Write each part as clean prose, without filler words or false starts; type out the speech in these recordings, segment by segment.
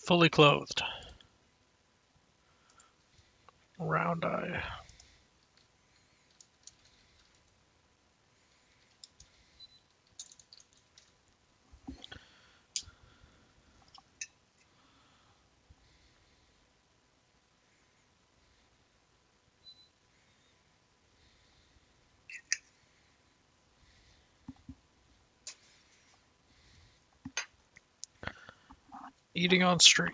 Fully clothed. Round eye. Eating on stream.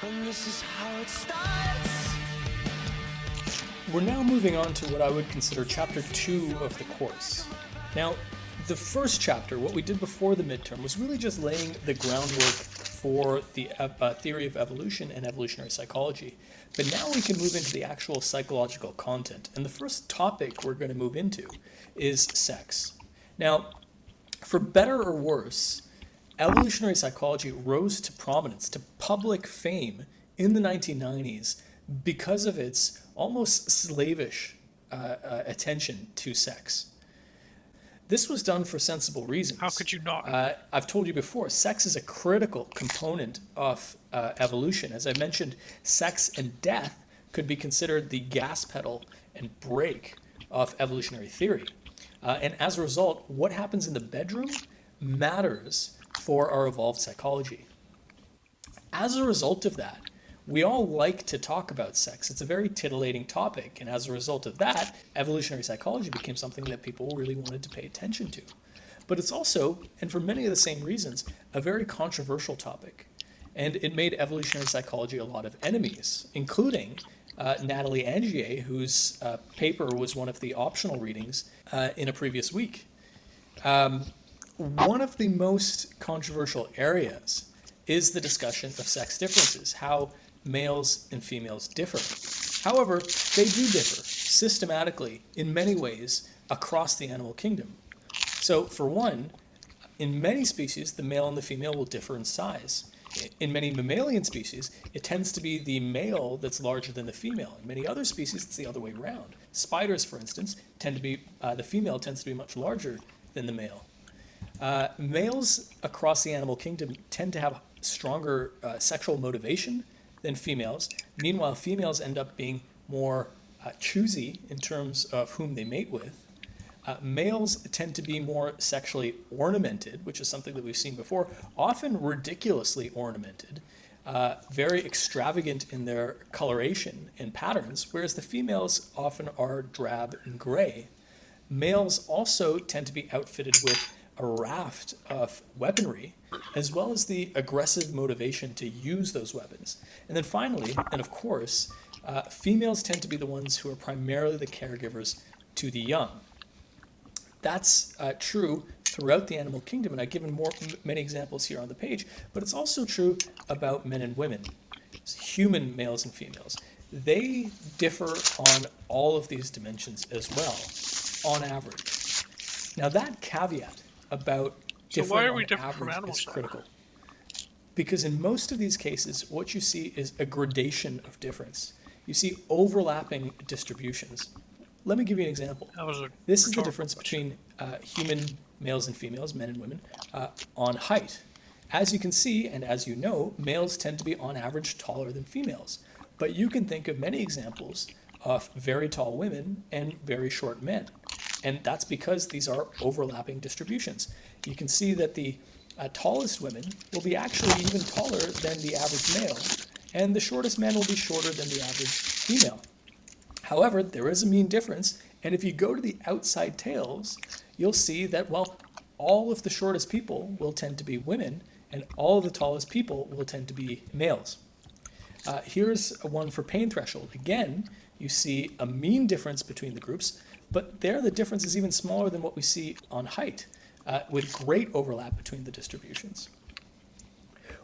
And this is how it starts. We're now moving on to what I would consider chapter 2 of the course. Now, the first chapter, what we did before the midterm, was really just laying the groundwork for the theory of evolution and evolutionary psychology. But now we can move into the actual psychological content. And the first topic we're going to move into is sex. Now, for better or worse, evolutionary psychology rose to prominence, to public fame in the 1990s because of its almost slavish attention to sex. This was done for sensible reasons. How could you not? I've told you before, sex is a critical component of evolution. As I mentioned, sex and death could be considered the gas pedal and brake of evolutionary theory. And as a result, what happens in the bedroom matters for our evolved psychology. As a result of that, we all like to talk about sex. It's a very titillating topic, and as a result of that, evolutionary psychology became something that people really wanted to pay attention to. But it's also, and for many of the same reasons, a very controversial topic. And it made evolutionary psychology a lot of enemies, including Natalie Angier, whose paper was one of the optional readings in a previous week. One of the most controversial areas is the discussion of sex differences, how males and females differ. However, they do differ systematically in many ways across the animal kingdom. So, for one, in many species, the male and the female will differ in size. In many mammalian species, it tends to be the male that's larger than the female. In many other species, it's the other way around. Spiders, for instance, tend to be, the female tends to be much larger than the male. Males across the animal kingdom tend to have stronger sexual motivation than females. Meanwhile, females end up being more choosy in terms of whom they mate with. Males tend to be more sexually ornamented, which is something that we've seen before, often ridiculously ornamented, very extravagant in their coloration and patterns, whereas the females often are drab and gray. Males also tend to be outfitted with a raft of weaponry, as well as the aggressive motivation to use those weapons. And then finally, and of course, females tend to be the ones who are primarily the caregivers to the young. That's true throughout the animal kingdom, and I've given many examples here on the page, but it's also true about men and women, human males and females. They differ on all of these dimensions as well, on average. Now that caveat about So why are we different on different from average animals is then? critical. Because in most of these cases, what you see is a gradation of difference. You see overlapping distributions. Let me give you an example. That was a This is the rhetorical difference question. between human males and females, men and women, on height. As you can see, and as you know, males tend to be on average taller than females. But you can think of many examples of very tall women and very short men. And that's because these are overlapping distributions. You can see that the tallest women will be actually even taller than the average male, and the shortest men will be shorter than the average female. However, there is a mean difference, and if you go to the outside tails, you'll see that, well, all of the shortest people will tend to be women, and all of the tallest people will tend to be males. Here's one for pain threshold. Again, you see a mean difference between the groups, but there the difference is even smaller than what we see on height, with great overlap between the distributions.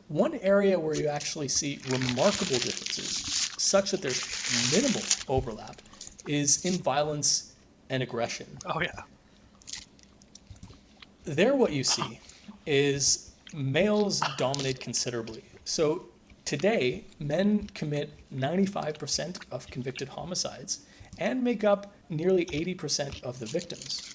One area where you actually see remarkable differences, such that there's minimal overlap, is in violence and aggression. Oh yeah. There what you see is males dominate considerably. So Today, men commit 95% of convicted homicides and make up nearly 80% of the victims.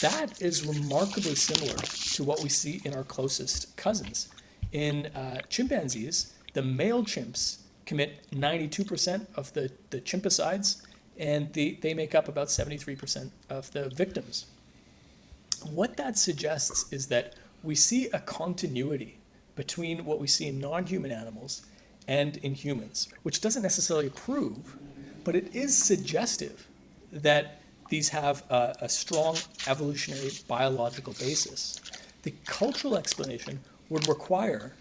That is remarkably similar to what we see in our closest cousins. In chimpanzees, the male chimps commit 92% of the chimpicides, and they make up about 73% of the victims. What that suggests is that we see a continuity between what we see in non-human animals and in humans, which doesn't necessarily prove, but it is suggestive that these have a strong evolutionary biological basis. The cultural explanation would require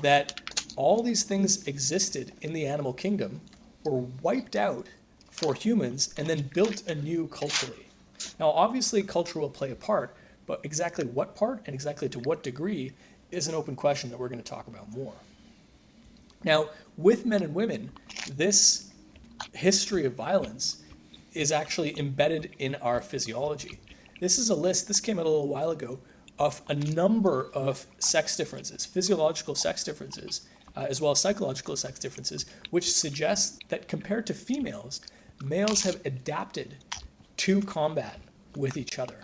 that all these things existed in the animal kingdom, were wiped out for humans, and then built anew culturally. Now, obviously, culture will play a part, but exactly what part and exactly to what degree is an open question that we're going to talk about more. Now, with men and women, this history of violence is actually embedded in our physiology. This is a list, this came out a little while ago, of a number of sex differences, physiological sex differences, as well as psychological sex differences, which suggests that compared to females, males have adapted to combat with each other.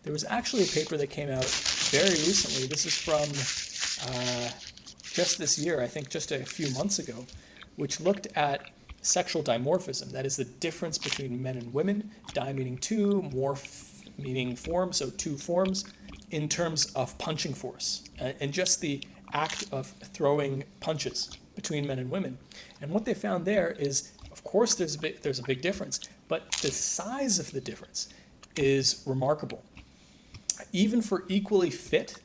There was actually a paper that came out very recently. This is from just this year, I think just a few months ago, which looked at sexual dimorphism. That is the difference between men and women, di meaning two, morph meaning form, so two forms, in terms of punching force, and just the act of throwing punches between men and women. And what they found there is, of course, there's a big difference, but the size of the difference is remarkable. Even for equally fit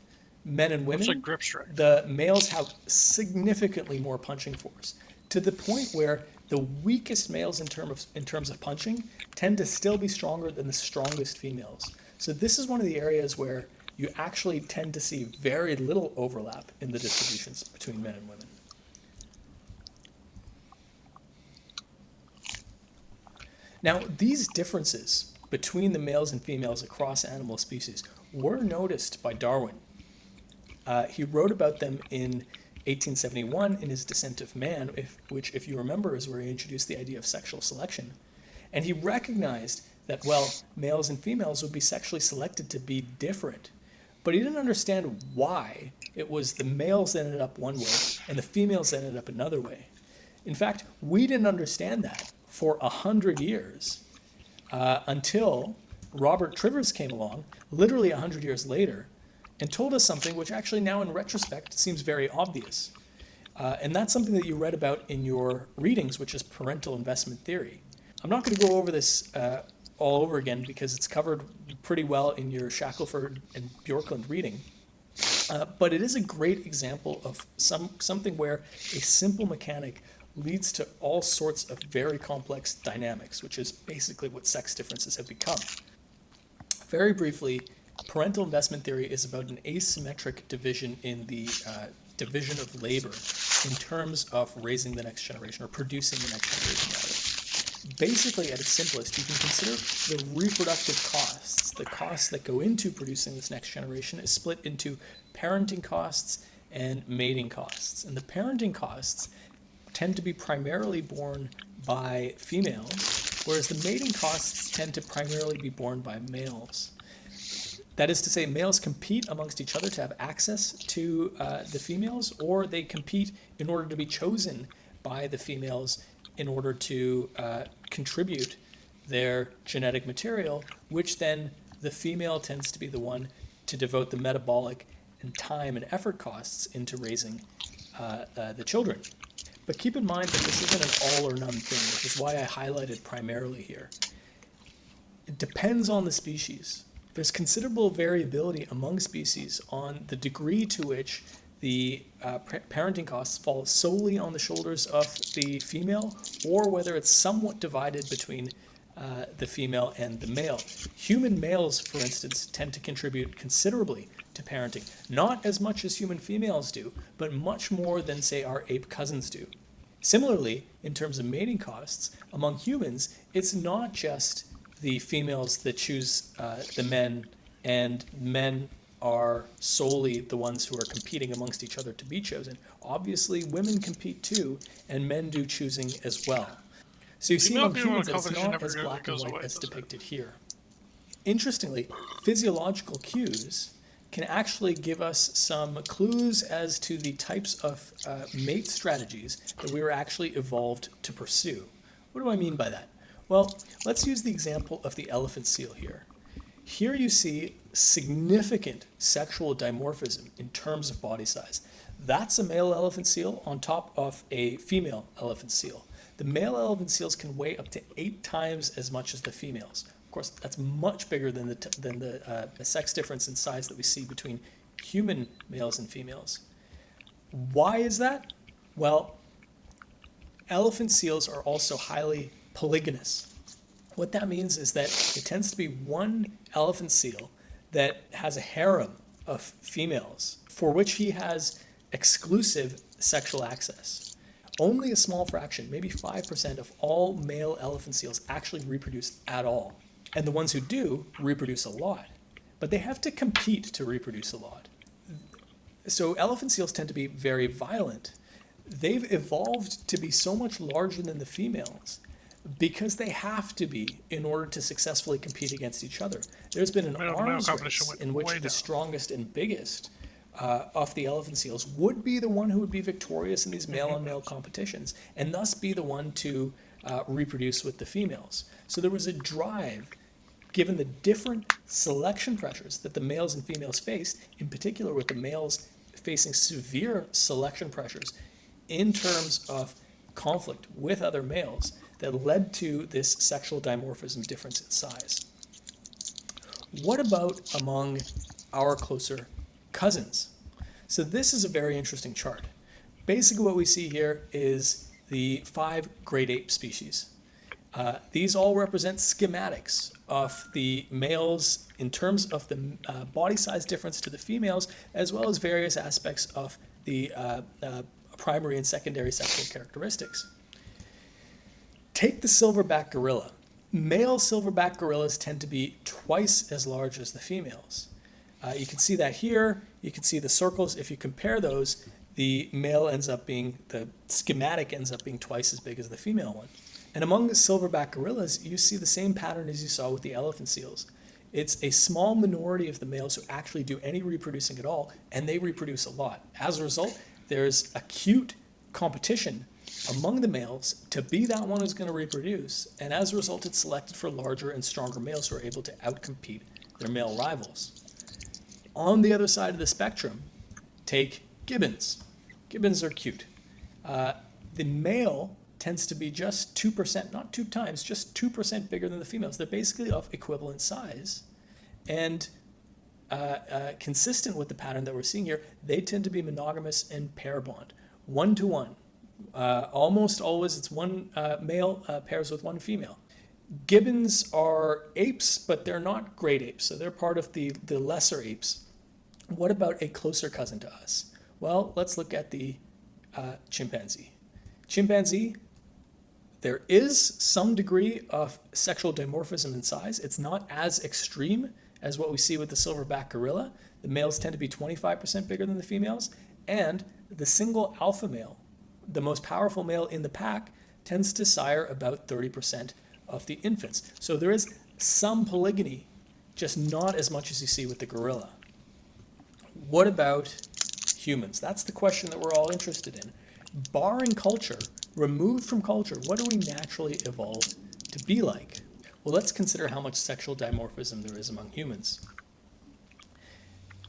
men and women, It's like grip strike. the males have significantly more punching force, to the point where the weakest males in terms of punching tend to still be stronger than the strongest females. So this is one of the areas where you actually tend to see very little overlap in the distributions between men and women. Now, these differences between the males and females across animal species were noticed by Darwin. He wrote about them in 1871 in his Descent of Man, which, if you remember, is where he introduced the idea of sexual selection. And he recognized that, well, males and females would be sexually selected to be different. But he didn't understand why it was the males that ended up one way and the females that ended up another way. In fact, we didn't understand that for 100 years until Robert Trivers came along, literally 100 years later, and told us something which actually now in retrospect seems very obvious. And that's something that you read about in your readings, which is parental investment theory. I'm not going to go over this all over again because it's covered pretty well in your Shackelford and Bjorklund reading. But it is a great example of something where a simple mechanic leads to all sorts of very complex dynamics, which is basically what sex differences have become. Very briefly, parental investment theory is about an asymmetric division in the division of labor in terms of raising the next generation, or producing the next generation, rather. Basically, at its simplest, you can consider the reproductive costs, the costs that go into producing this next generation, is split into parenting costs and mating costs. And the parenting costs tend to be primarily borne by females, whereas the mating costs tend to primarily be borne by males. That is to say, males compete amongst each other to have access to the females, or they compete in order to be chosen by the females in order to contribute their genetic material, which then the female tends to be the one to devote the metabolic and time and effort costs into raising the children. But keep in mind that this isn't an all or none thing, which is why I highlighted primarily here. It depends on the species. There's considerable variability among species on the degree to which the parenting costs fall solely on the shoulders of the female, or whether it's somewhat divided between the female and the male. Human males, for instance, tend to contribute considerably to parenting. Not as much as human females do, but much more than, say, our ape cousins do. Similarly, in terms of mating costs, among humans, it's not just the females that choose the men, and men are solely the ones who are competing amongst each other to be chosen. Obviously, women compete too, and men do choosing as well. So you see Female among female humans that it's competition not never as black and goes white away, as does it? depicted here. Interestingly, physiological cues can actually give us some clues as to the types of mate strategies that we were actually evolved to pursue. What do I mean by that? Well, let's use the example of the elephant seal here. Here you see significant sexual dimorphism in terms of body size. That's a male elephant seal on top of a female elephant seal. The male elephant seals can weigh up to 8 times as much as the females. Of course, that's much bigger than the sex difference in size that we see between human males and females. Why is that? Well, elephant seals are also highly polygynous. What that means is that it tends to be one elephant seal that has a harem of females for which he has exclusive sexual access. Only a small fraction, maybe 5% of all male elephant seals actually reproduce at all. And the ones who do reproduce a lot. But they have to compete to reproduce a lot. So elephant seals tend to be very violent. They've evolved to be so much larger than the females because they have to be in order to successfully compete against each other. There's been an Male arms competition race went in which way the down. strongest and biggest of the elephant seals would be the one who would be victorious in these male-on-male competitions, and thus be the one to reproduce with the females. So there was a drive, given the different selection pressures that the males and females faced, in particular with the males facing severe selection pressures in terms of conflict with other males, that led to this sexual dimorphism difference in size. What about among our closer cousins? So this is a very interesting chart. Basically what we see here is the 5 great ape species. These all represent schematics of the males in terms of the body size difference to the females, as well as various aspects of the primary and secondary sexual characteristics. Take the silverback gorilla. Male silverback gorillas tend to be twice as large as the females. You can see that here. You can see the circles. If you compare those, the male ends up being, the schematic ends up being twice as big as the female one. And among the silverback gorillas, you see the same pattern as you saw with the elephant seals. It's a small minority of the males who actually do any reproducing at all, and they reproduce a lot. As a result, there's acute competition among the males to be that one who's going to reproduce, and as a result, it's selected for larger and stronger males who are able to outcompete their male rivals. On the other side of the spectrum, take gibbons. Gibbons are cute. The male tends to be just 2%, not 2 times, just 2% bigger than the females. They're basically of equivalent size. And consistent with the pattern that we're seeing here, they tend to be monogamous and pair bond, 1-to-1. Almost always it's one male pairs with one female. Gibbons are apes, but they're not great apes, so they're part of the lesser apes. What about a closer cousin to us? Well, let's look at the chimpanzee. Chimpanzee, there is some degree of sexual dimorphism in size. It's not as extreme as what we see with the silverback gorilla. The males tend to be 25% bigger than the females, and the single alpha male, the most powerful male in the pack, tends to sire about 30% of the infants. So there is some polygyny, just not as much as you see with the gorilla. What about humans? That's the question that we're all interested in. Barring culture, removed from culture, what do we naturally evolve to be like? Well, let's consider how much sexual dimorphism there is among humans.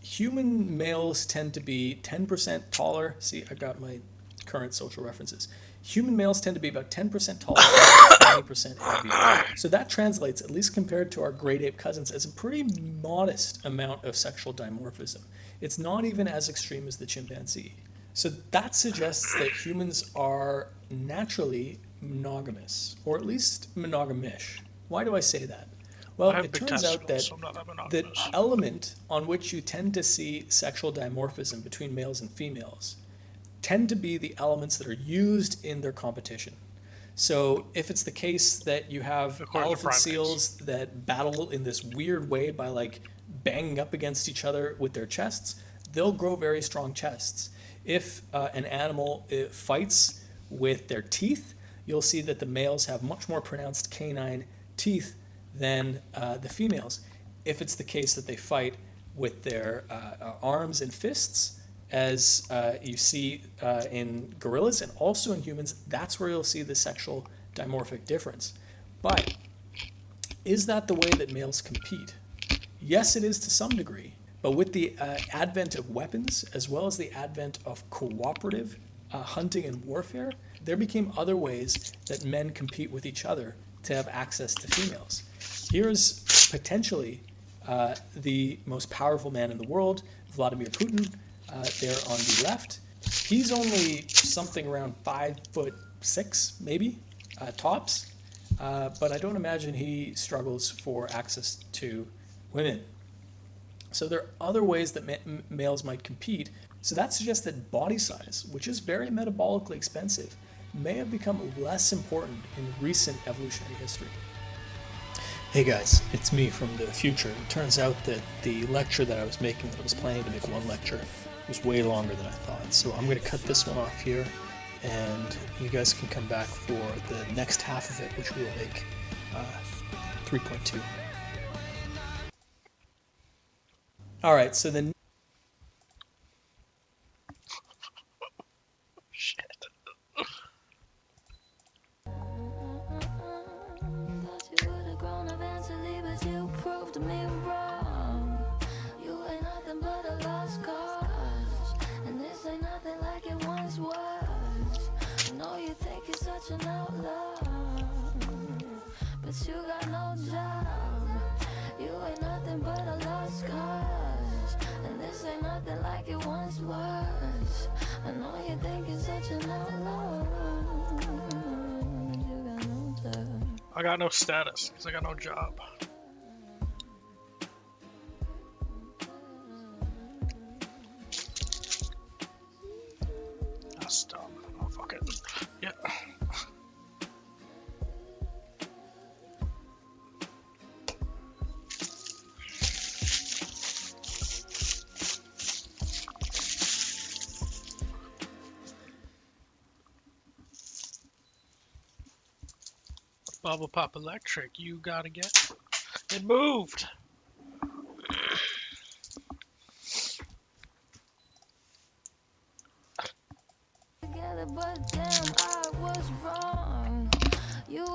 Human males tend to be 10% taller. See, I got my current social references. Human males tend to be about 10% taller and 20% heavier. So that translates, at least compared to our great ape cousins, as a pretty modest amount of sexual dimorphism. It's not even as extreme as the chimpanzee. So that suggests that humans are naturally monogamous, or at least monogamish. Why do I say that? Well, I have it big turns out that testicles, so I'm not that the monogamous. element on which you tend to see sexual dimorphism between males and females tend to be the elements that are used in their competition. So if it's the case that you have According to elephant primates. seals that battle in this weird way by like banging up against each other with their chests, they'll grow very strong chests. If an animal fights with their teeth, you'll see that the males have much more pronounced canine teeth than the females. If it's the case that they fight with their arms and fists, as you see in gorillas and also in humans, that's where you'll see the sexual dimorphic difference. But is that the way that males compete? Yes, it is to some degree. But with the advent of weapons, as well as the advent of cooperative hunting and warfare, there became other ways that men compete with each other to have access to females. Here's potentially the most powerful man in the world, Vladimir Putin, there on the left. He's only something around 5'6", maybe, tops. But I don't imagine he struggles for access to women. So there are other ways that males might compete. So that suggests that body size, which is very metabolically expensive, may have become less important in recent evolutionary history. Hey guys, it's me from the future. It turns out that the lecture that I was making, that I was planning to make one lecture, was way longer than I thought. So I'm going to cut this one off here, and you guys can come back for the next half of it, which we will make 3.2. All right, so the Shit. Thought you would've grown eventually, but you proved me wrong. You ain't nothing but a lost cause, and this ain't nothing like it once was. I know you think you're such an outlaw, but you got no job. You ain't nothing but a lost cause, and this ain't nothing like it once was. I know you think you're such an outlaw, but you got no job. I got no status because I got no job. That's dumb. Oh, fuck it. Yeah. Bubble Pop Electric, you gotta get it moved. Together, but damn, I was wrong. You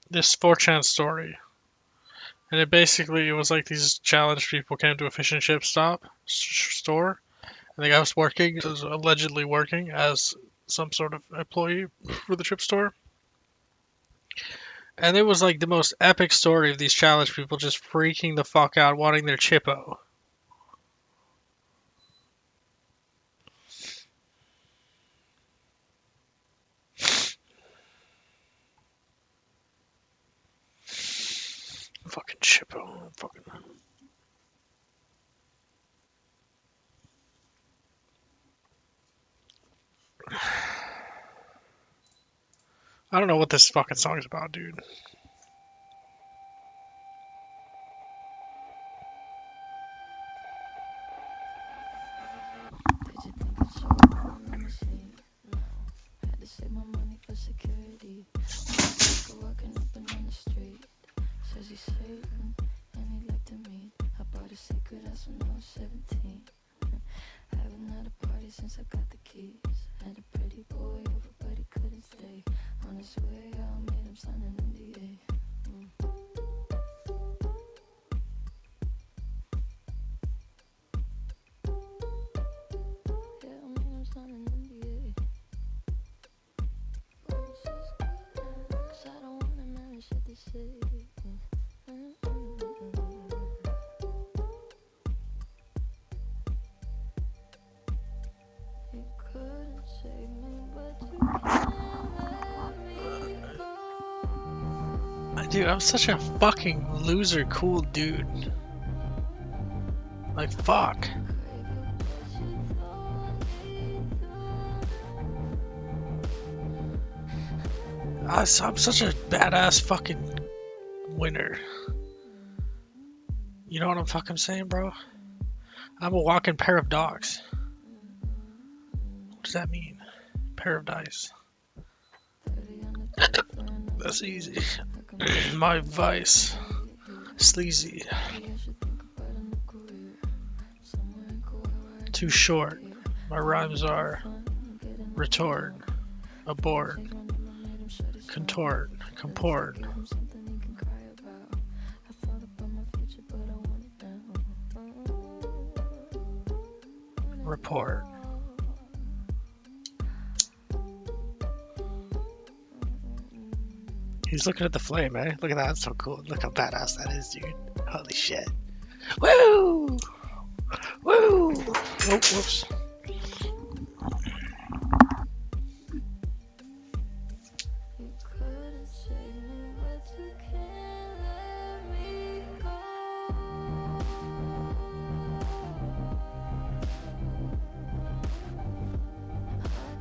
this 4chan story, and it was like these challenged people came to a fish and chip store, and the guy was allegedly working as some sort of employee for the chip store. And it was like the most epic story of these challenged people just freaking the fuck out, wanting their chippo. Fucking chippo. Fucking. I don't know what this fucking song is about, dude. Did you think it's so on the machine? No. Had to save my money for security. I'm sick of walking up and down the street. Says he's Satan and he'd like to meet. I bought a secret house when I was 17. Haven't had a party since I got the keys. Had a pretty boy over, but he couldn't stay. On his way out, made him sign an NDA. Yeah, I made him sign an NDA. Cause I don't want him having shit to say. You couldn't save me, but you can't let me go. Dude, I'm such a fucking loser, cool dude. Like, fuck. I'm such a badass fucking winner. You know what I'm fucking saying, bro? I'm a walking pair of dogs. What does that mean? Pair of dice. That's easy. My vice. Sleazy. Too short. My rhymes are retort, abort, contort, comport, report. He's looking at the flame, eh? Look at that, that's so cool. Look how badass that is, dude. Holy shit. Woo! Woo! Oh, whoops. You couldn't save me, but you can't let me go. I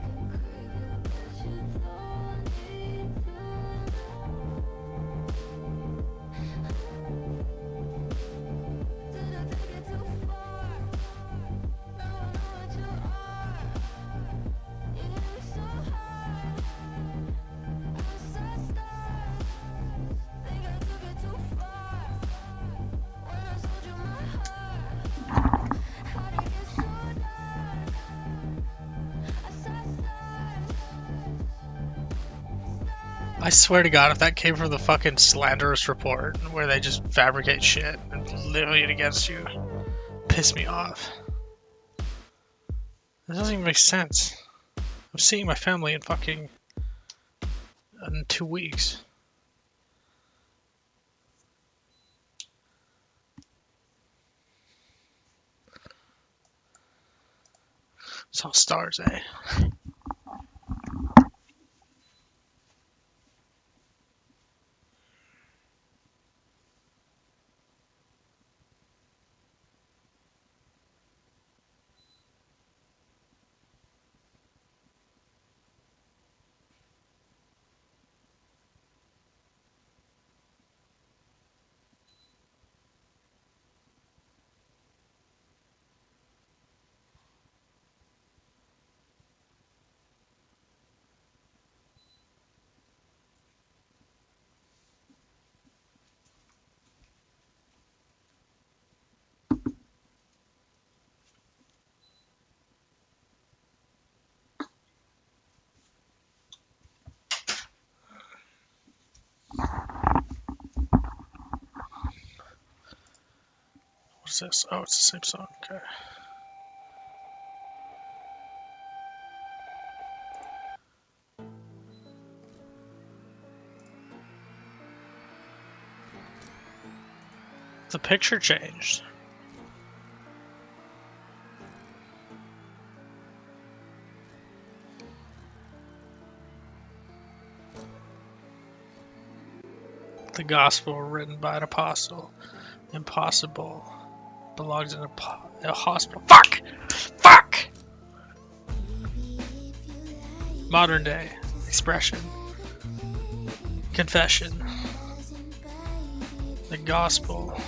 can crave you, but you don't need to know. Did I take it too far? Now I know what you are. You hit me so hard. Outside stars. Think I took it too far. When I sold you my heart. How'd it get so dark? I saw stars. I swear to God, if that came from the fucking slanderous report where they just fabricate shit and literally it against you, piss me off. That doesn't even make sense. I'm seeing my family in 2 weeks. It's all stars, eh? What's this? Oh, it's the same song. Okay. The picture changed. The gospel written by an apostle. Impossible. Belongs in a hospital. Fuck! Fuck! Modern day. Expression. Confession. The gospel.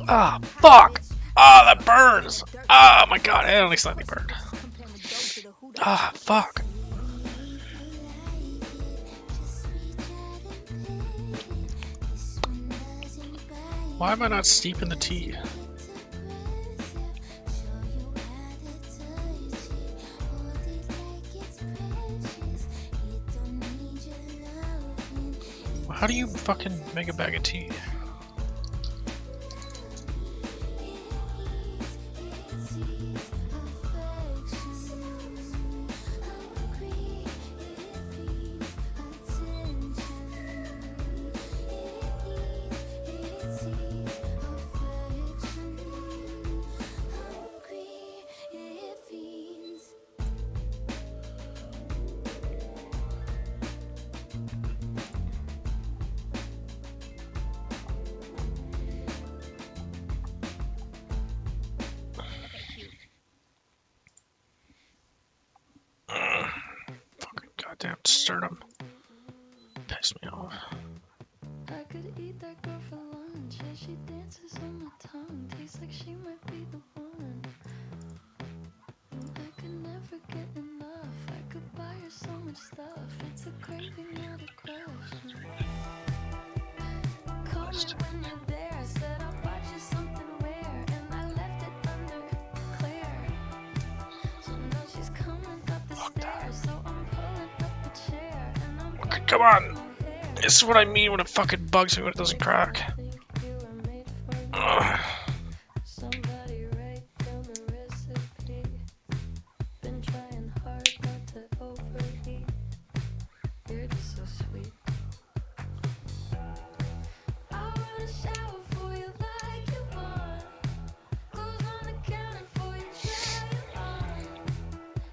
Ah, fuck! Ah, that burns! Ah, my god, it only slightly burned. Ah, fuck. Why am I not steeping the tea? How do you fucking make a bag of tea? sternum. Piss me off. I could eat that girl for lunch. Yeah, she dances on my tongue. Tastes like she might be the one. And I could never get enough. I could buy her so much stuff. It's a craving, not a crush. Call me when you're there. I said I bought you something rare, and I left it under Claire. So now she's coming up the stairs. So I'm pulling up a chair, and I'm pulling Come on! my hair. This is what I mean when it fucking bugs me when it doesn't crack. Think you were made for me. Ugh. Somebody write down the recipe. Been trying hard not to overeat. You're just so sweet. I'll run a shower for you like you want. Clothes on the counter for you, try it on.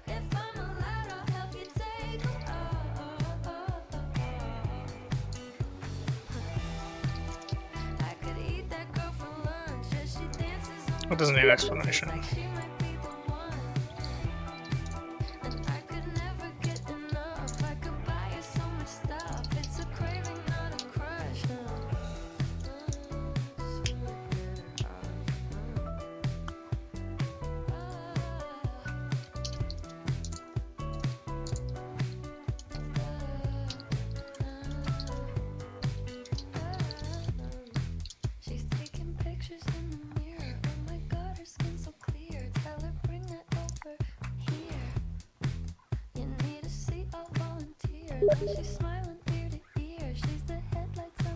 If I'm allowed, I'll help you take 'em off. I could eat that girl for lunch. Yeah, she dances on That doesn't need explanation. like she might be the one. And I could never get enough. I could buy her so much stuff. It's a craving, not a crush. She's taking pictures in the mirror. Oh my god, her skin's so clear. Tell her bring that over here. You need a seat, I'll volunteer. Now she's smiling ear to ear. She's the headlights on.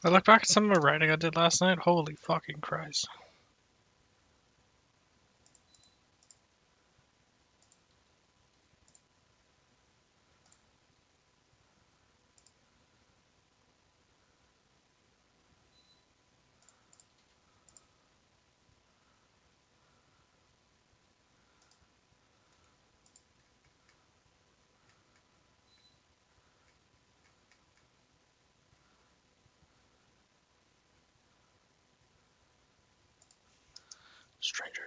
I look back at some of the writing I did last night. Holy fucking Christ. Stranger.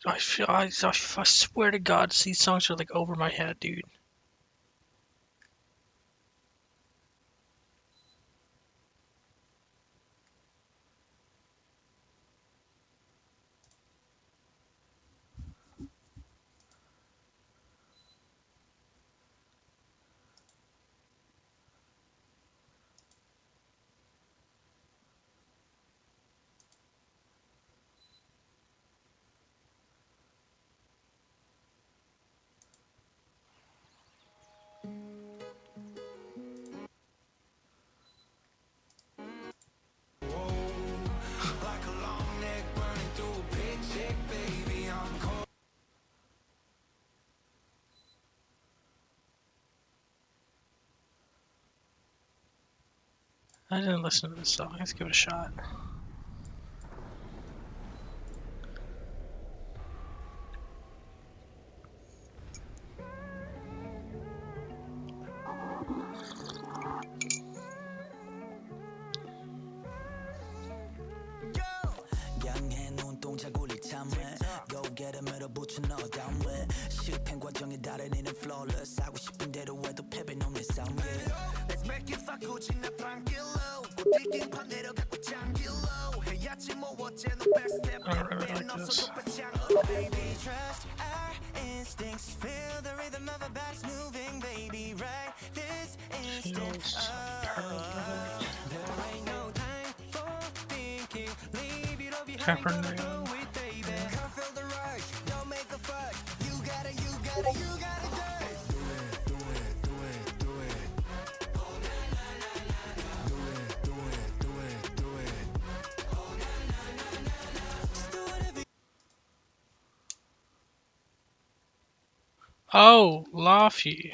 I swear to God, these songs are like over my head, dude. I didn't listen to this song. Let's give it a shot. 양해 눈동자 굴릴 참회 고개를 붙여 너 다음에 실패 과정에 달인이는 flawless 하고 싶은 대로 해도 패배는 없는 싸움 Let's make it fuck 굳이 나 tranquilo 꽃길판 내려가고 장길로 해야지 뭐 어째 no best step I don't really like this. Baby trust our instincts feel the rhythm of our bodies moving baby right this instant Feels paralytic. there ain't no time for thinking leave it all behind Kaepernick. go with baby can't feel the rush don't make a fuss you gotta do Oh, Laffy.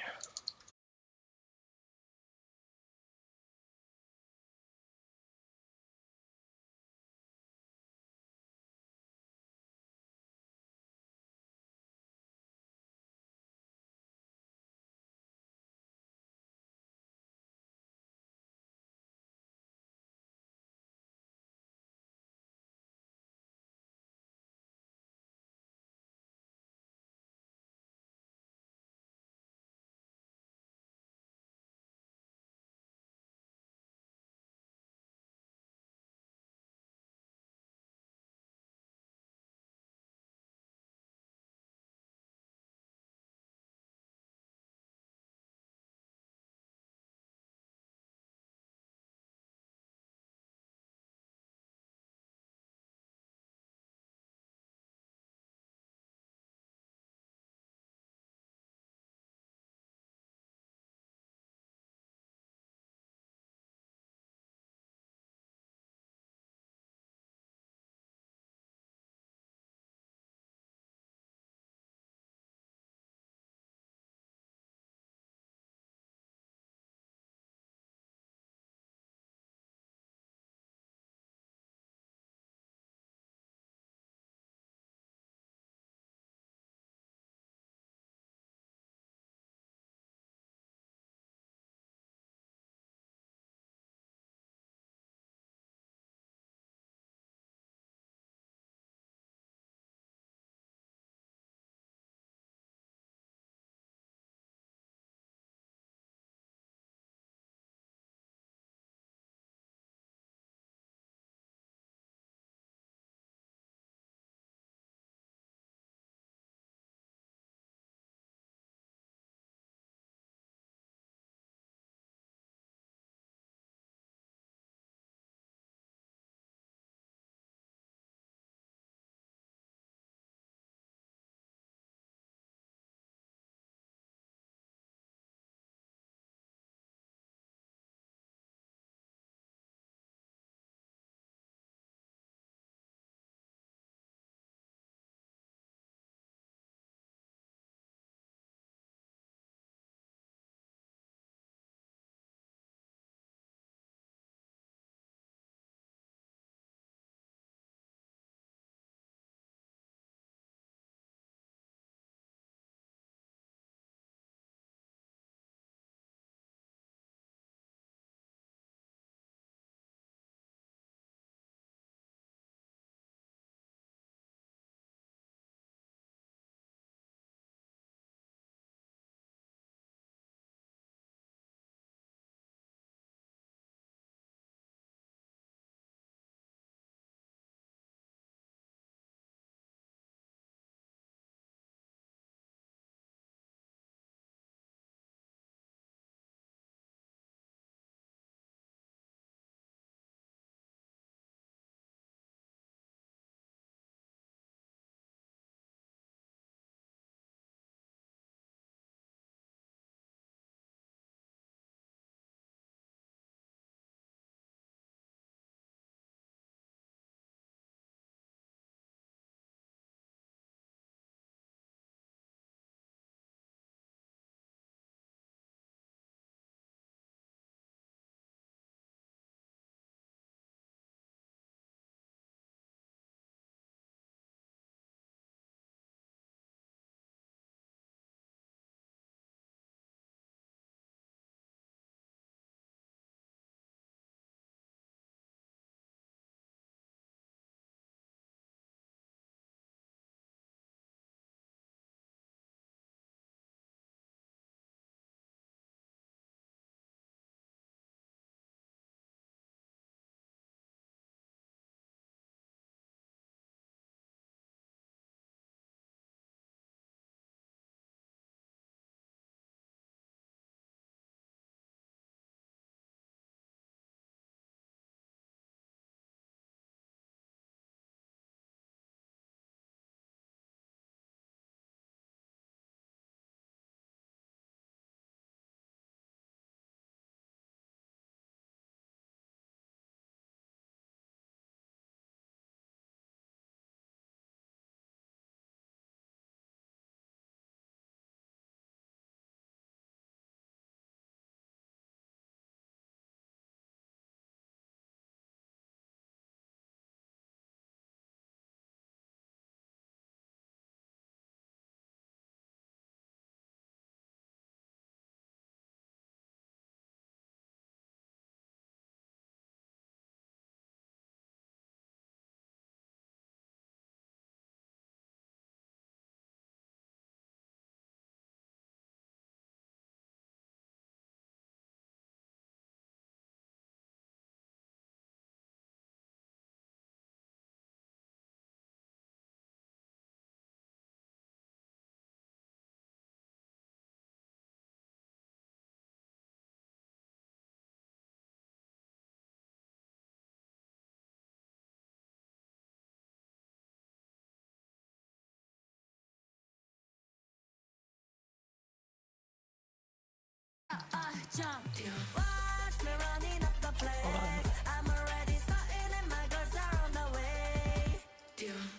jump. Watch me running up the place. I'm already starting and my girls are on the way.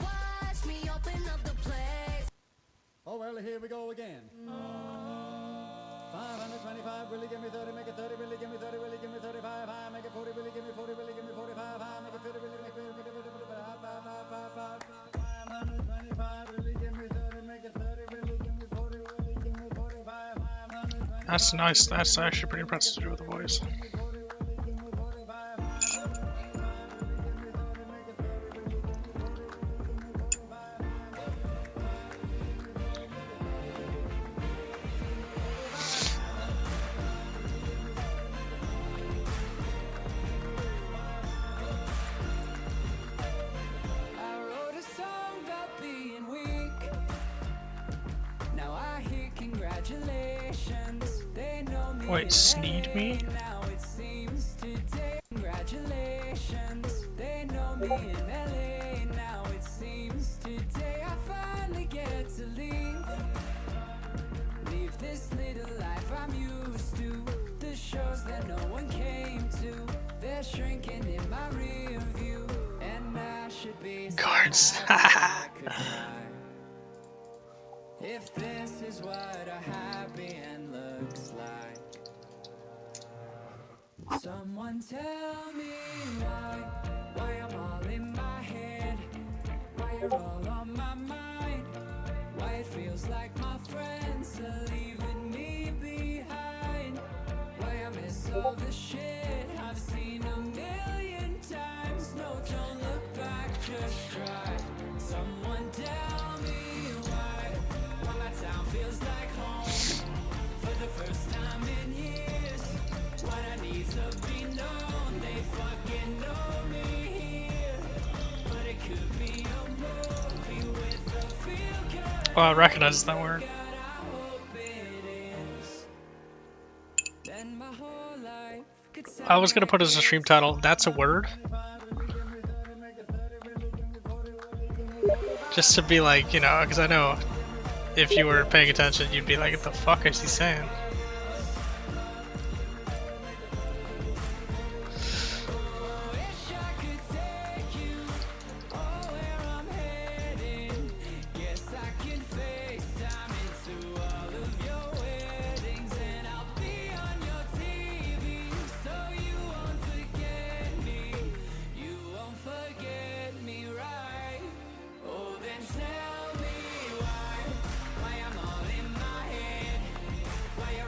Watch me open up the place. Oh well, here we go again. 525, really give me 30, make it 30, really give me 30, really give me 35, high, make it 40, really give me 40, really give me 45, high, make it 50, really make it 50, 525, really give me 30, make it 30, really give me 40, really give me 45, 525. That's nice. That's actually pretty impressive to do with the voice. I wrote a song about being weak. Now I hear congratulations. They know me. Wait, in Sneed me? LA. Now it seems today. Congratulations. They know me in LA. Now it seems today I finally get to leave. Leave this little life I'm used to. The shows that no one came to. They're shrinking in my rear view. And I should be so Guards. happy I could cry. If this is what a happy end looks like. Someone tell me why I'm all in my head, why you're all on my mind, why it feels like my friends are leaving me behind, why I miss all the shit I've seen a million times. No, don't look back, just drive. Someone tell me why my town feels like home for the first time in years. What I need to be known, they fucking know me here, but it could be a movie with a feel good. Oh, I recognize that word. I hope it is. Then my whole life could I was gonna put as a stream title, that's a word. Just to be like, you know, because I know if you were paying attention, you'd be like, what the fuck is he saying? wish I could take you where I'm heading. Yes, I can FaceTime into all of your weddings, and I'll be on your TV, so you won't forget me. You won't forget me, right? Oh, then tell me why I'm all in my head, why you're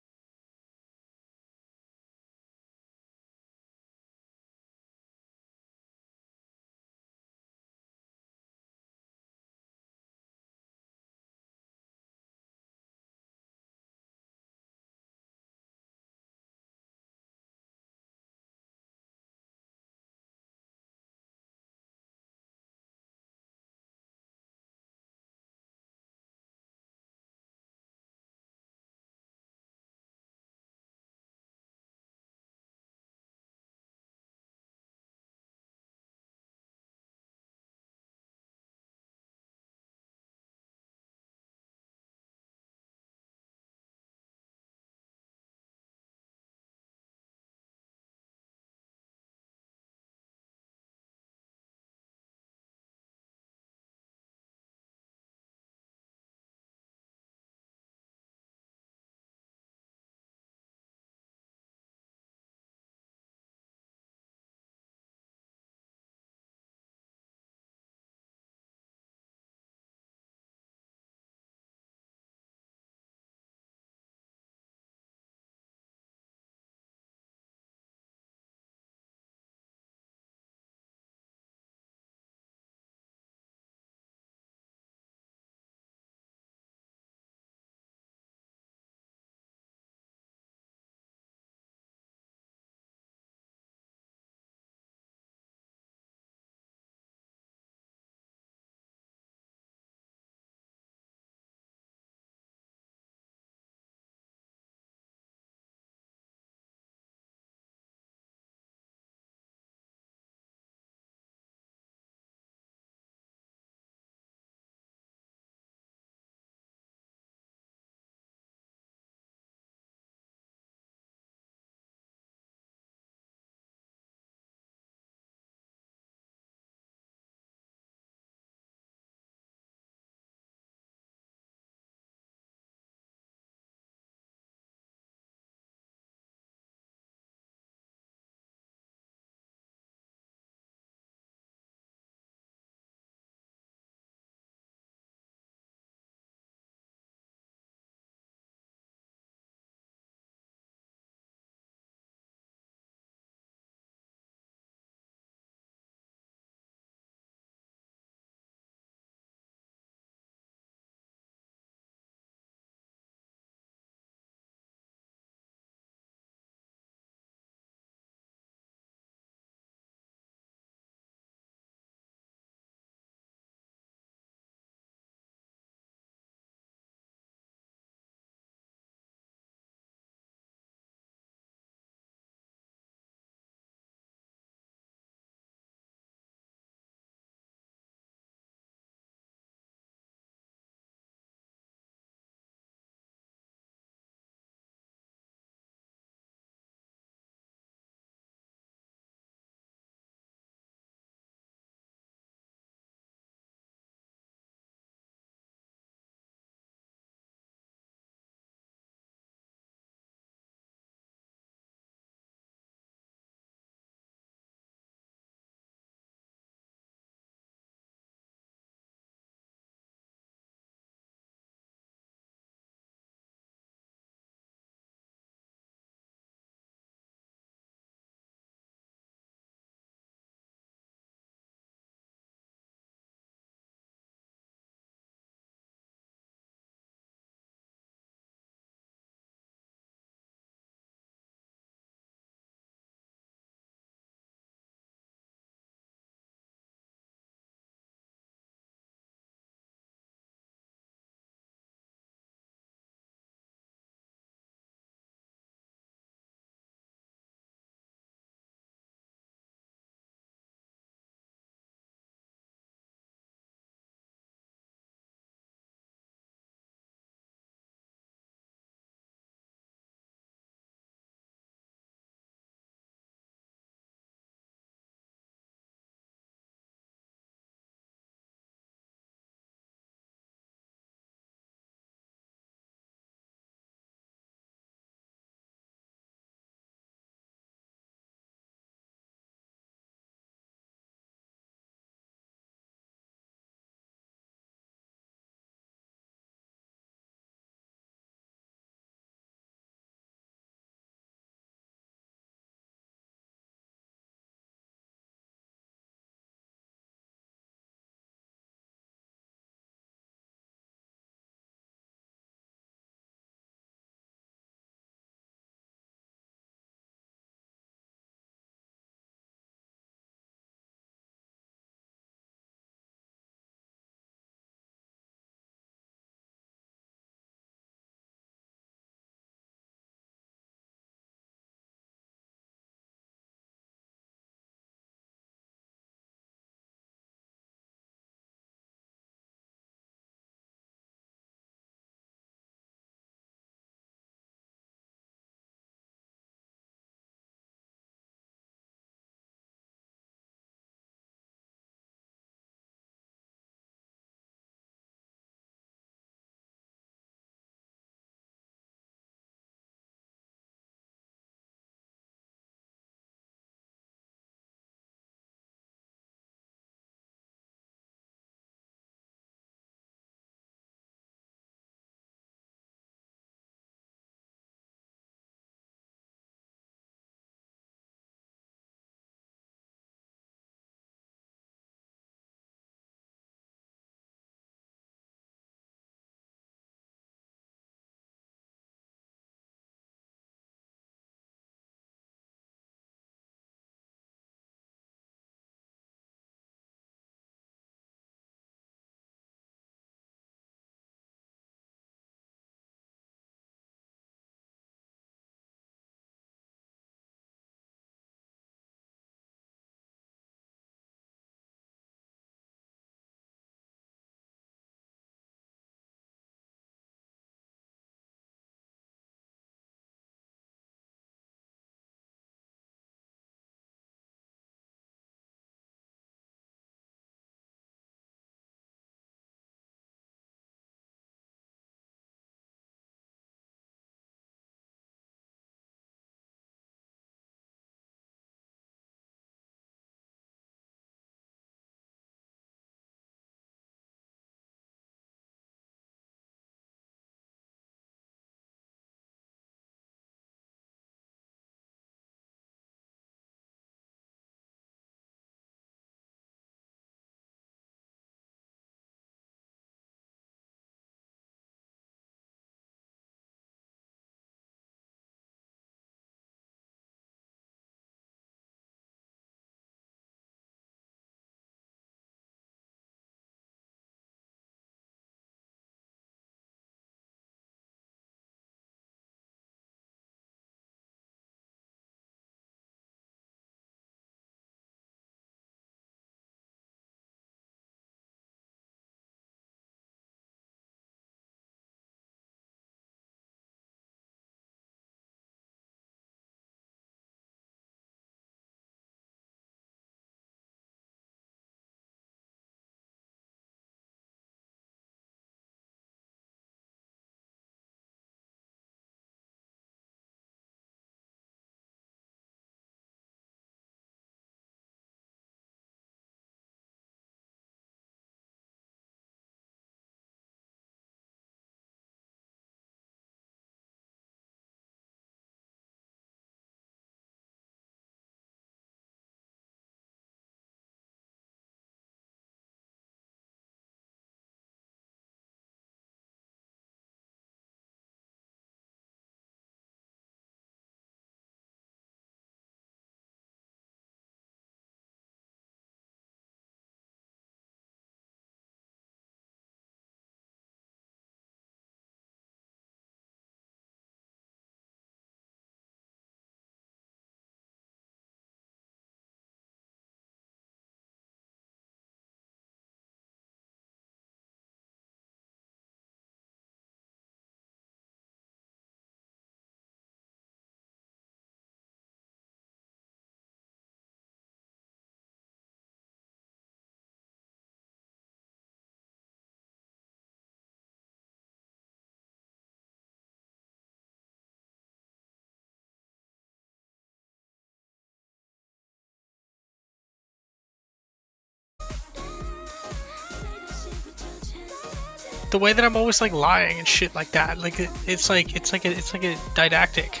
the way that I'm always like lying and shit like that. Like it's like a didactic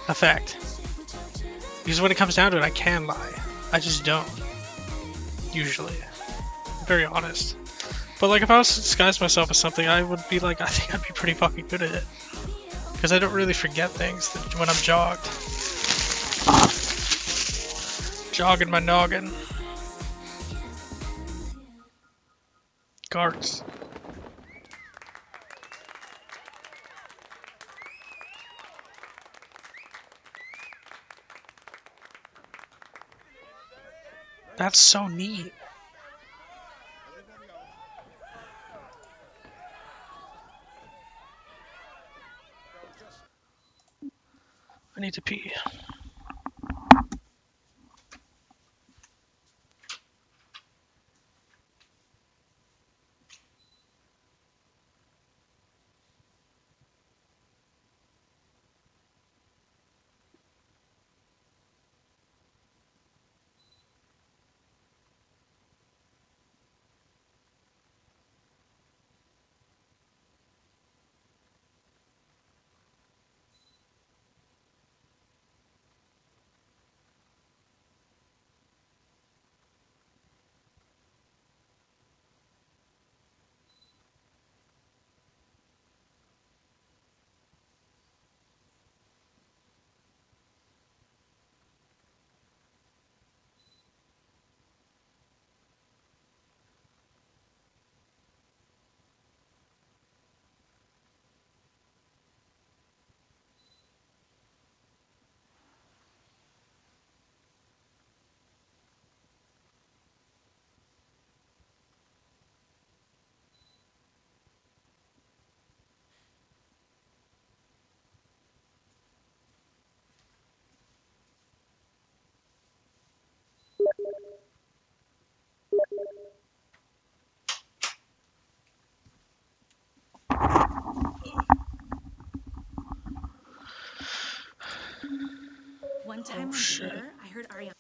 effect. Because when it comes down to it, I can lie. I just don't. Usually. I'm very honest. But like if I was to disguise myself as something, I would be like, I think I'd be pretty fucking good at it. Because I don't really forget things when I'm jogged. Jogging my noggin. Guards. That's so neat. I need to pee. One time on shit. Twitter, I heard Ariana.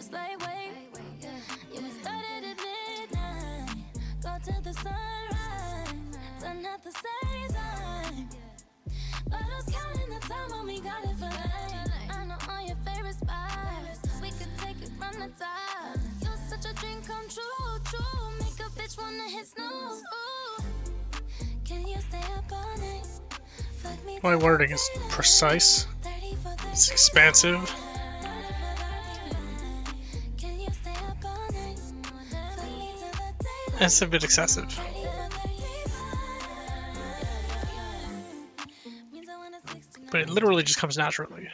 was like, wait, yeah, we started at midnight, go to the sunrise, done at the same time. But I was counting the time when we got it for life. I know all your favorite spots, we could take it from the top. You're such a dream come true, true. Make a bitch wanna hit snooze. Ooh, can you stay up all night? Fuck me My till wording the is daylight. precise. 30 for 30. It's expansive. Can you stay up all night? Fuck me till the daylight. It's a bit excessive. 30 for 35. Means I want a 69. But it literally just comes naturally.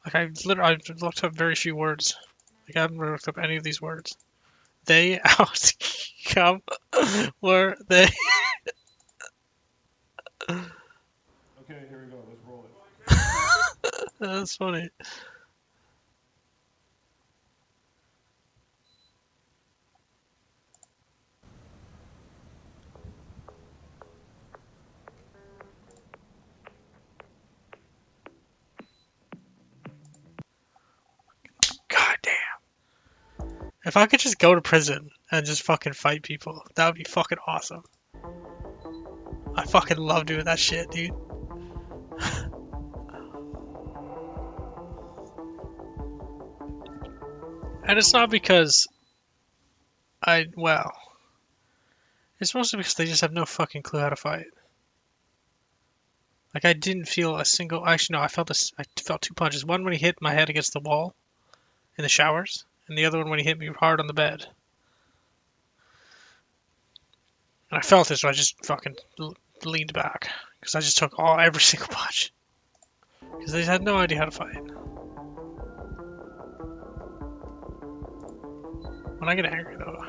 Like I've looked up very few words. Like I haven't looked up any of these words. They out come were they Okay, here we go. Let's roll it. That's funny. God damn. If I could just go to prison and just fucking fight people, that would be fucking awesome. I fucking love doing that shit, dude. And it's not because well, it's mostly because they just have no fucking clue how to fight. Like I didn't feel a single. Actually, no, I felt this. I felt two punches. One when he hit my head against the wall in the showers, and the other one when he hit me hard on the bed. And I felt it, so I just fucking leaned back because I just took every single punch because they had no idea how to fight. When I get angry, though.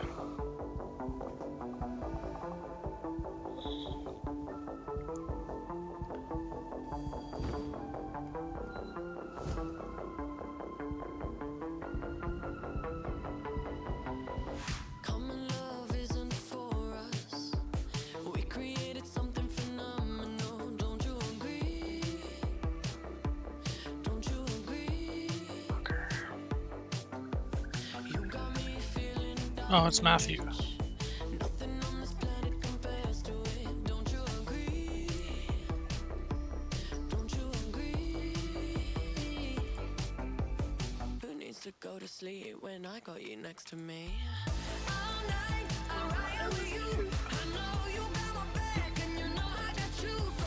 Common love isn't for us. We created something phenomenal. Don't you agree? Don't you agree? You got me feeling down. Oh, it's Matthew. Nothing on this planet compares to it. Don't you agree? Don't you agree? Who needs to go to sleep when I got you next to me? All night, I'm riding with you. I know you got my back, and you know I got you. So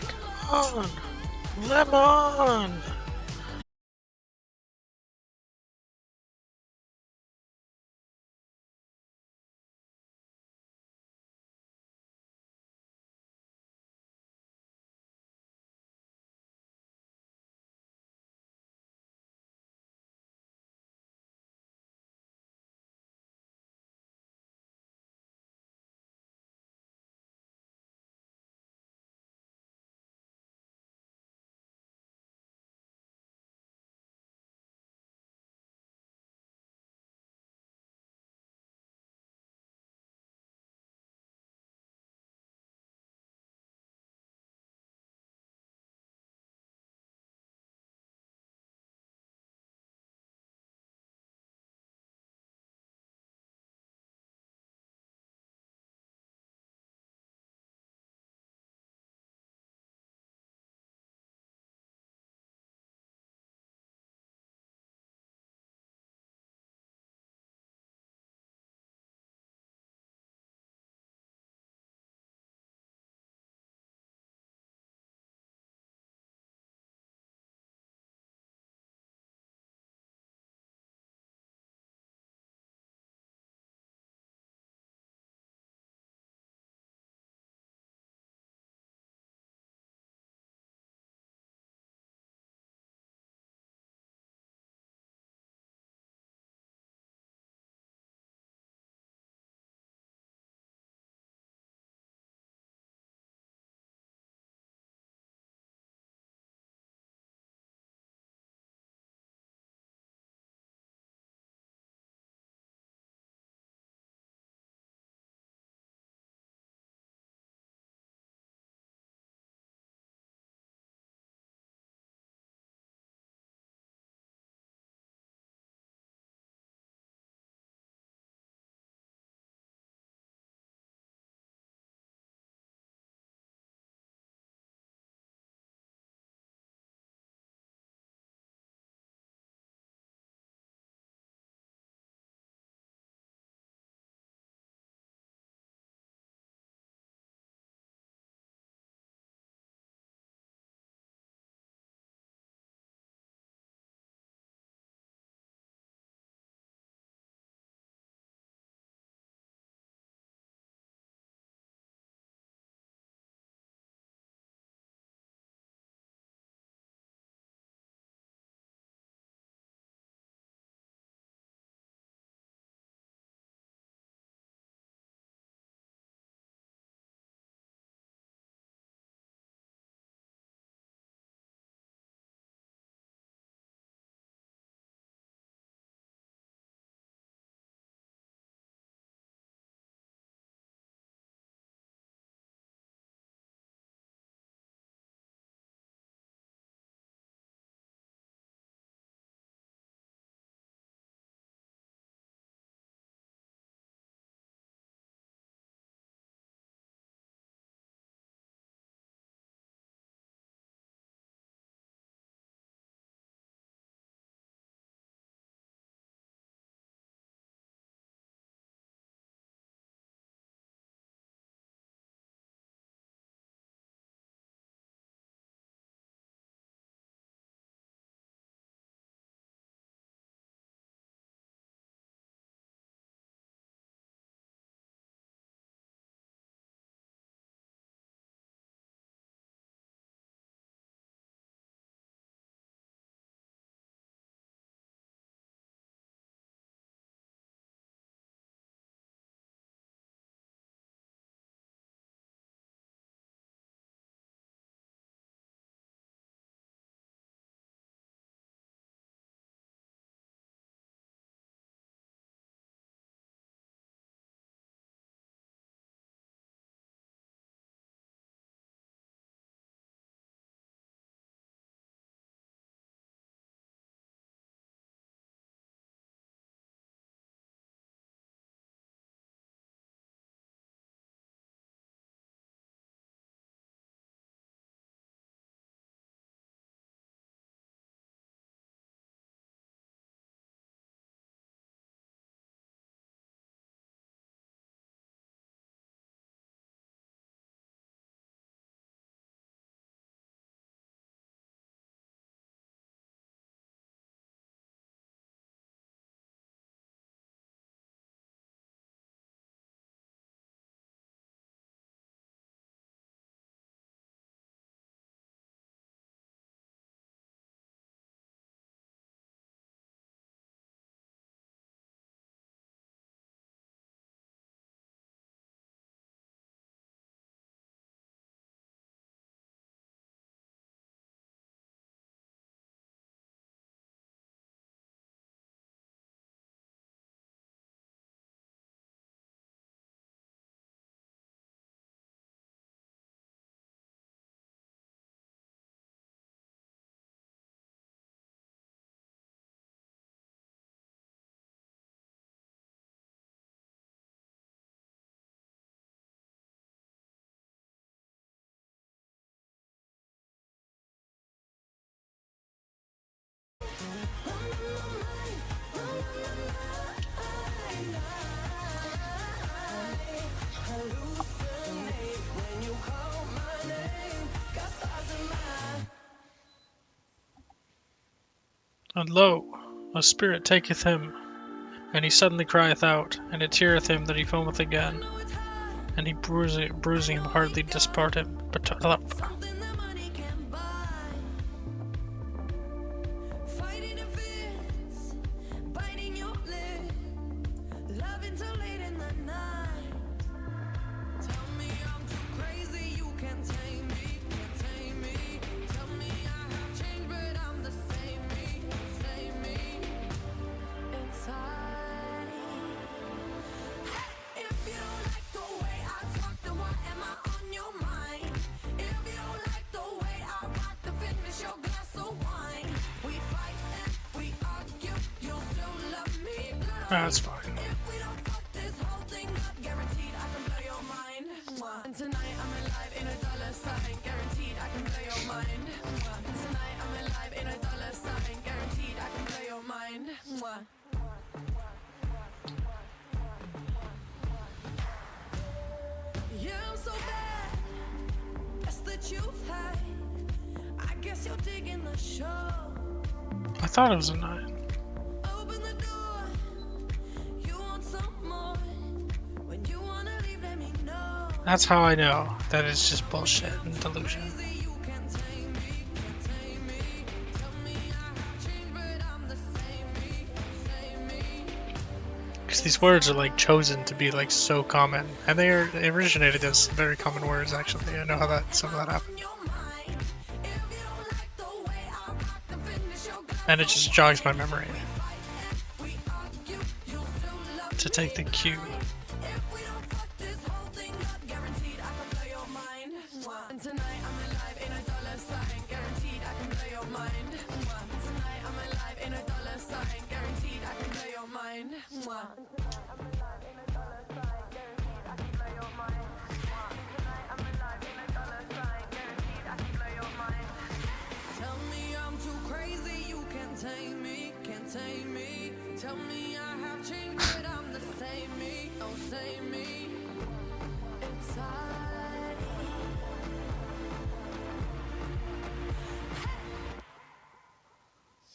come on, Lemon! And lo, a spirit taketh him, and he suddenly crieth out, and it teareth him that he foameth again, and he bruising him hardly dispart him. But Something that money can buy. Fighting in fits, biting your lip, loving till late in the night. Tell me I'm too crazy, you can't tame me, can't tame me. Tell me I have changed, but I'm the same me, same me. Inside. Hey, if you don't like the way I talk, then why am I on your mind? If you don't like the way I rock, then finish your glass of wine. We fight and we argue, you'll still love me blind. that's fine. If we don't fuck this whole thing up, guaranteed I can blow your mind. And tonight I'm alive in a dollar sign, guaranteed I can blow your mind. And tonight I'm alive in a dollar sign, guaranteed I can blow your mind. Yeah, I'm so bad. Best that you've had. I guess you're digging the show. I thought it was a 9. Open the door. You want some more. When you wanna leave, let me know. That's how I know that it's just bullshit and delusion. Crazy, you can tame me, can tame me. Tell me I have changed, but I'm the same me, same me. Because these words are like chosen to be like so common, and they originated as very common words. Actually, I know how that some of that happened, Your mind. If you don't like the way I rock, then finish your glass. and it just jogs my memory We argue, you'll still love to take the cue. If we don't fuck this whole thing up, guaranteed I can blow your mind. And tonight I'm alive in a dollar sign, guaranteed I can blow your mind. And tonight I'm alive in a dollar sign, guaranteed I can blow your mind. Tell me I'm too crazy, you can't tame me, can't tame me. Tell me I have changed, but I'm the same me, oh same me. Inside.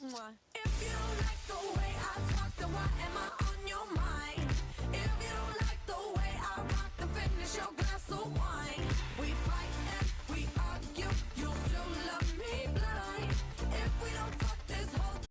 If you don't like the way I talk, then why am I on your mind? If you don't like the way I rock, then finish your glass of wine. We fight and we argue, you'll still love me blind. If we don't fuck this whole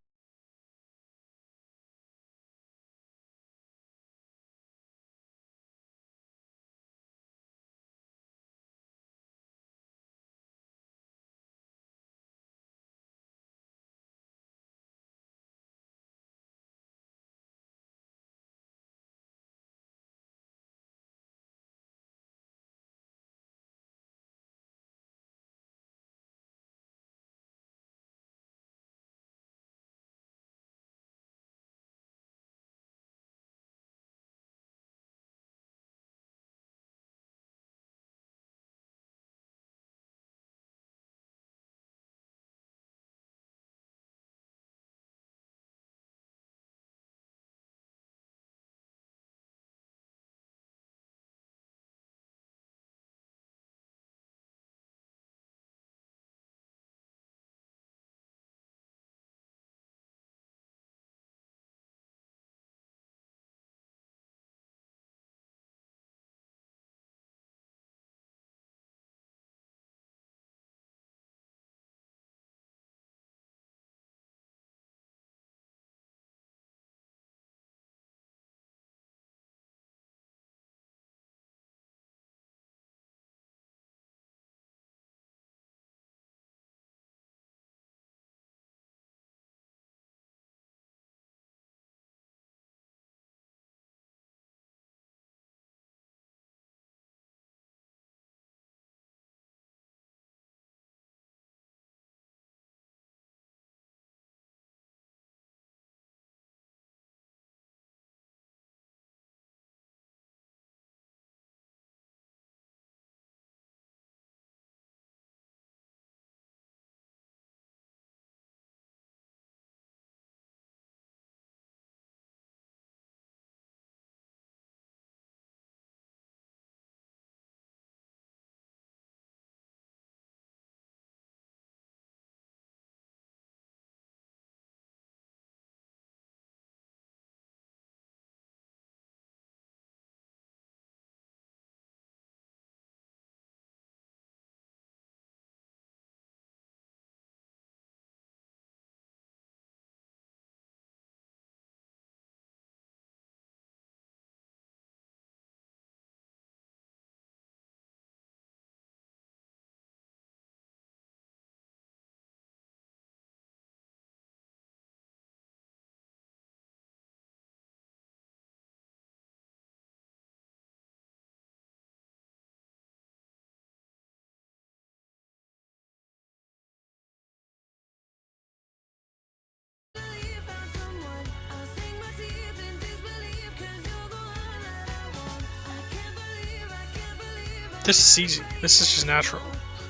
This is easy. This is just natural.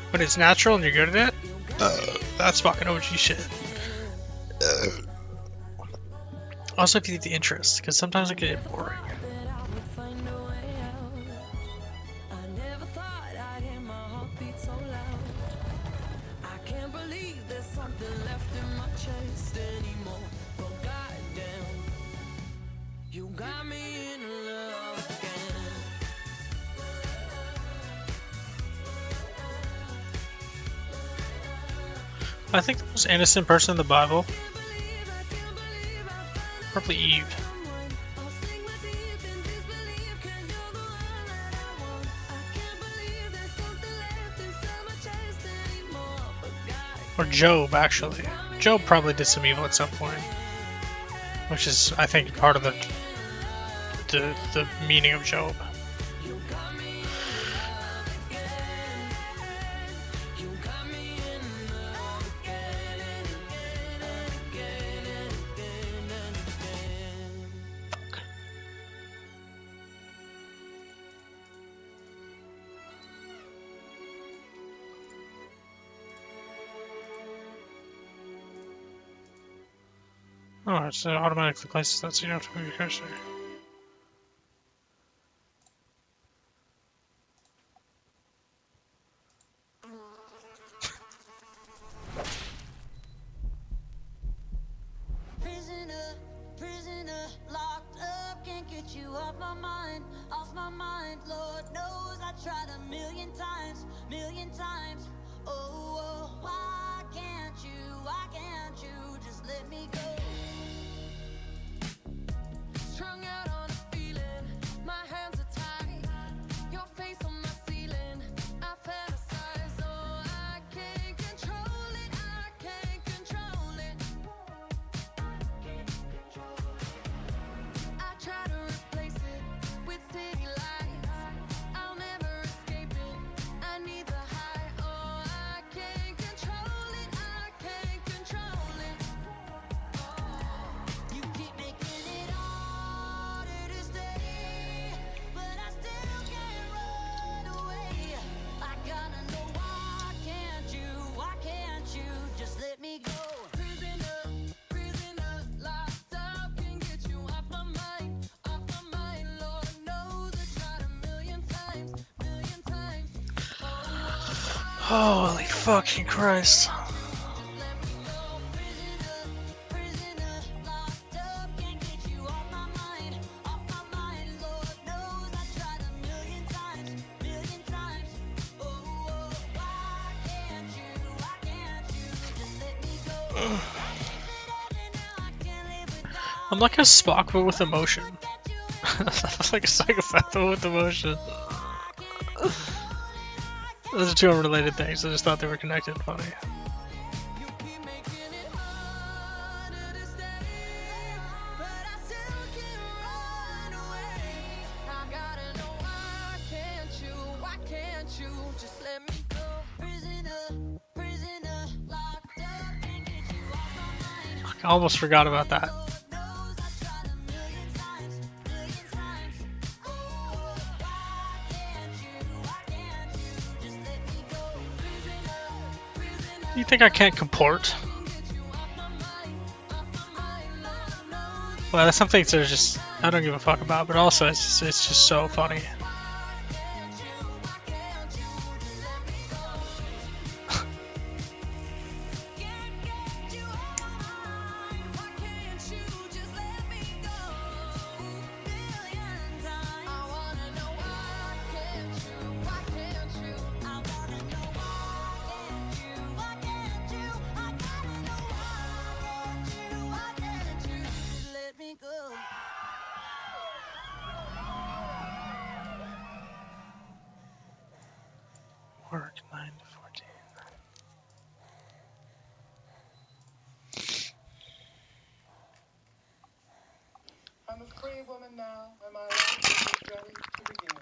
When it's natural and you're good at it, that's fucking OG shit. Also, if you need the interest, because sometimes it can get boring. I think the most innocent person in the Bible, probably Eve. Or Job, actually. Job probably did some evil at some point, which is, I think, part of the meaning of Job. Oh, it's automatically places that, so you don't have to move your cursor. Prisoner, prisoner, locked up, can't get you off my mind, Lord knows I tried a million times, oh, why can't you just let me go? Strung out on a feeling, my hands are tied, your face on my ceiling, I fantasize, oh, I can't control it, I try to replace it with city lights, I'll never escape it, I need the high, oh, I can't control it, you keep making it harder to stay, but I still can't run away, I gotta know why can't you just let me go? Prisoner, locked up, can't get you off my mind, Lord knows I tried a million times, Holy fucking Christ. prisoner, locked up, can't get you off my mind, Lord knows I tried a million times, oh, why can't you just let me go? I'm like a Spock, but with emotion. I'm like a psychopath, but with emotion. Those are two unrelated things. I just thought they were connected. Funny. You keep making it harder to stay, but I still can't run away. I gotta know why can't you just let me go? Prisoner, locked up, can't get you off my mind. I almost forgot about that. Lord knows I tried a million times, oh, why can't you just let me go? Prisoner, You think I can't comport? Well, that's some things that are just I don't give a fuck about, but also it's just so funny. Work 9 to 14. I'm a free woman now, and my life is ready to begin.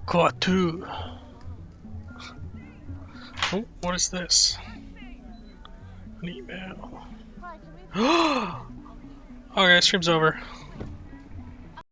Quatu. Oh, what is this? An email. Okay, stream's over.